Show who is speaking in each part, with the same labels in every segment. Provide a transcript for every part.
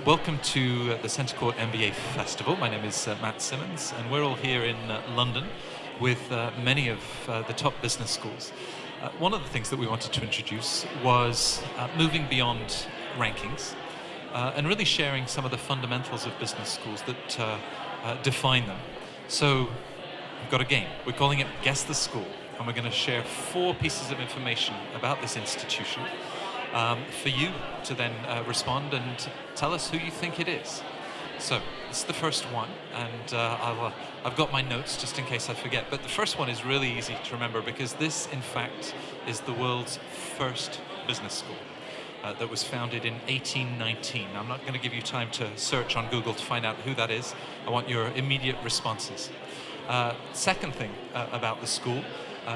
Speaker 1: Welcome to the CentreCourt MBA Festival. My name is Matt Simmons, and we're all here in London with many of the top business schools. One of the things that we wanted to introduce was moving beyond rankings and really sharing some of the fundamentals of business schools that define them. So we've got a game. We're calling it Guess the School, and we're going to share 4 pieces of information about this institution for you to then respond and tell us who you think it is. So this is the first one, and I've got my notes just in case I forget, but the first one is really easy to remember because this, in fact, is the world's first business school that was founded in 1819. I'm not going to give you time to search on Google to find out who that is. I want your immediate responses. Second thing about the school,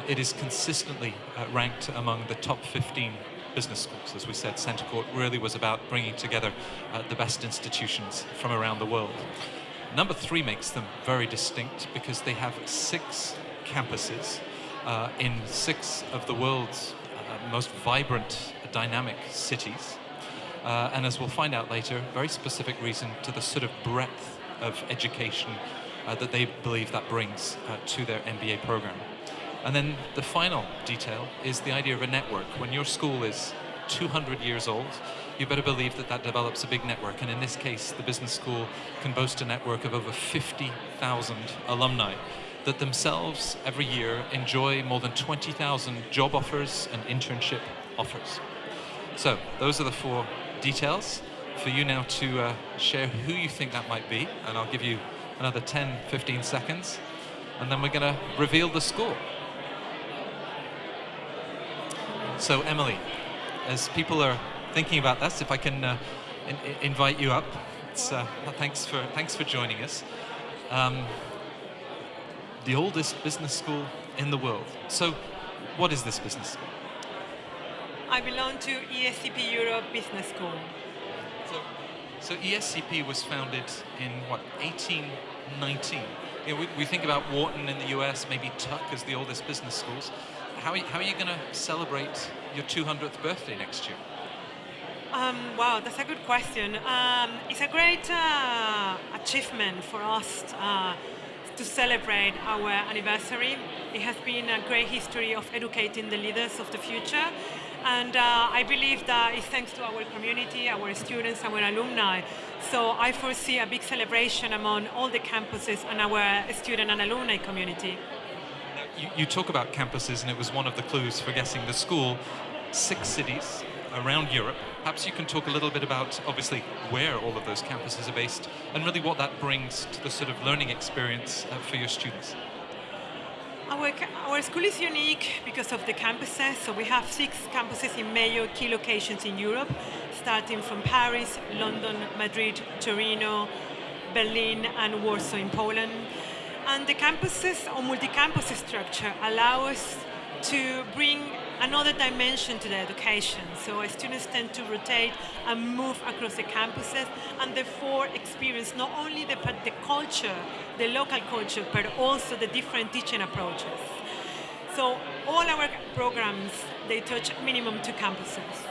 Speaker 1: it is consistently ranked among the top 15 business schools. As we said, CentreCourt really was about bringing together the best institutions from around the world. Number 3 makes them very distinct because they have 6 campuses in 6 of the world's most vibrant, dynamic cities. And as we'll find out later, very specific reason to the sort of breadth of education that they believe that brings to their MBA program. And then the final detail is the idea of a network. When your school is 200 years old, you better believe that that develops a big network. And in this case, the business school can boast a network of over 50,000 alumni that themselves every year enjoy more than 20,000 job offers and internship offers. So those are the 4 details for you now to share who you think that might be. And I'll give you another 10, 15 seconds. And then we're going to reveal the school. So Emily, as people are thinking about this, if I can invite you up, thanks for joining us. The oldest business school in the world. So what is this business school?
Speaker 2: I belong to ESCP Europe Business School.
Speaker 1: So ESCP was founded in, what, 1819? You know, we think about Wharton in the US, maybe Tuck as the oldest business schools. How are you going to celebrate your 200th birthday next year?
Speaker 2: Wow, that's a good question. It's a great achievement for us to celebrate our anniversary. It has been a great history of educating the leaders of the future. And I believe that it's thanks to our community, our students, our alumni. So I foresee a big celebration among all the campuses and our student and alumni community.
Speaker 1: You talk about campuses, and it was one of the clues for guessing the school. 6 cities around Europe. Perhaps you can talk a little bit about, obviously, where all of those campuses are based, and really what that brings to the sort of learning experience for your students.
Speaker 2: Our school is unique because of the campuses. So we have 6 campuses in major key locations in Europe, starting from Paris, London, Madrid, Torino, Berlin, and Warsaw in Poland. And the campuses or multi-campus structure allow us to bring another dimension to the education. So students tend to rotate and move across the campuses and therefore experience not only the culture, the local culture, but also the different teaching approaches. So all our programs, they touch minimum 2 campuses.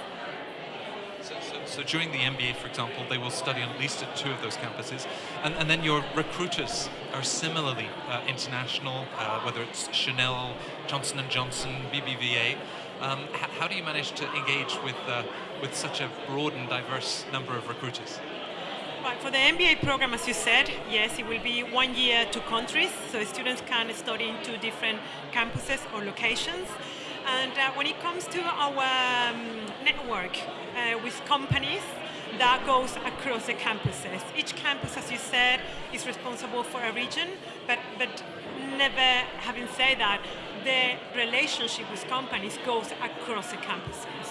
Speaker 1: So during the MBA, for example, they will study on at least at 2 of those campuses. And then your recruiters are similarly international, whether it's Chanel, Johnson & Johnson, BBVA. How do you manage to engage with such a broad and diverse number of recruiters?
Speaker 2: Right, for the MBA program, as you said, yes, it will be 1 year, 2 countries. So students can study in 2 different campuses or locations. And when it comes to our network with companies, that goes across the campuses. Each campus, as you said, is responsible for a region, but never having said that, the relationship with companies goes across the campuses.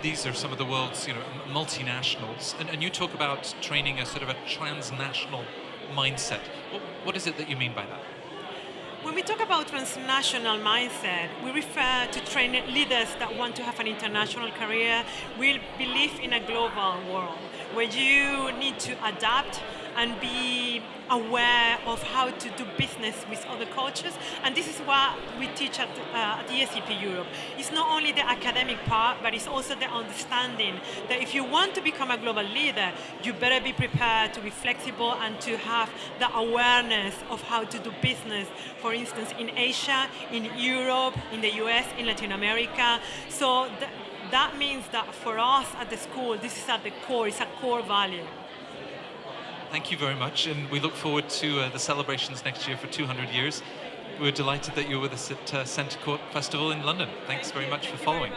Speaker 1: These are some of the world's multinationals, and you talk about training a sort of a transnational mindset. What is it that you mean by that?
Speaker 2: When we talk about transnational mindset, we refer to train leaders that want to have an international career. We believe in a global world where you need to adapt and be aware of how to do business with other cultures. And this is what we teach at the ESCP Europe. It's not only the academic part, but it's also the understanding that if you want to become a global leader, you better be prepared to be flexible and to have the awareness of how to do business, for instance, in Asia, in Europe, in the US, in Latin America. So that means that for us at the school, this is at the core, it's a core value.
Speaker 1: Thank you very much, and we look forward to the celebrations next year for 200 years. We're delighted that you're with us at CentreCourt Festival in London. Thanks very much for following.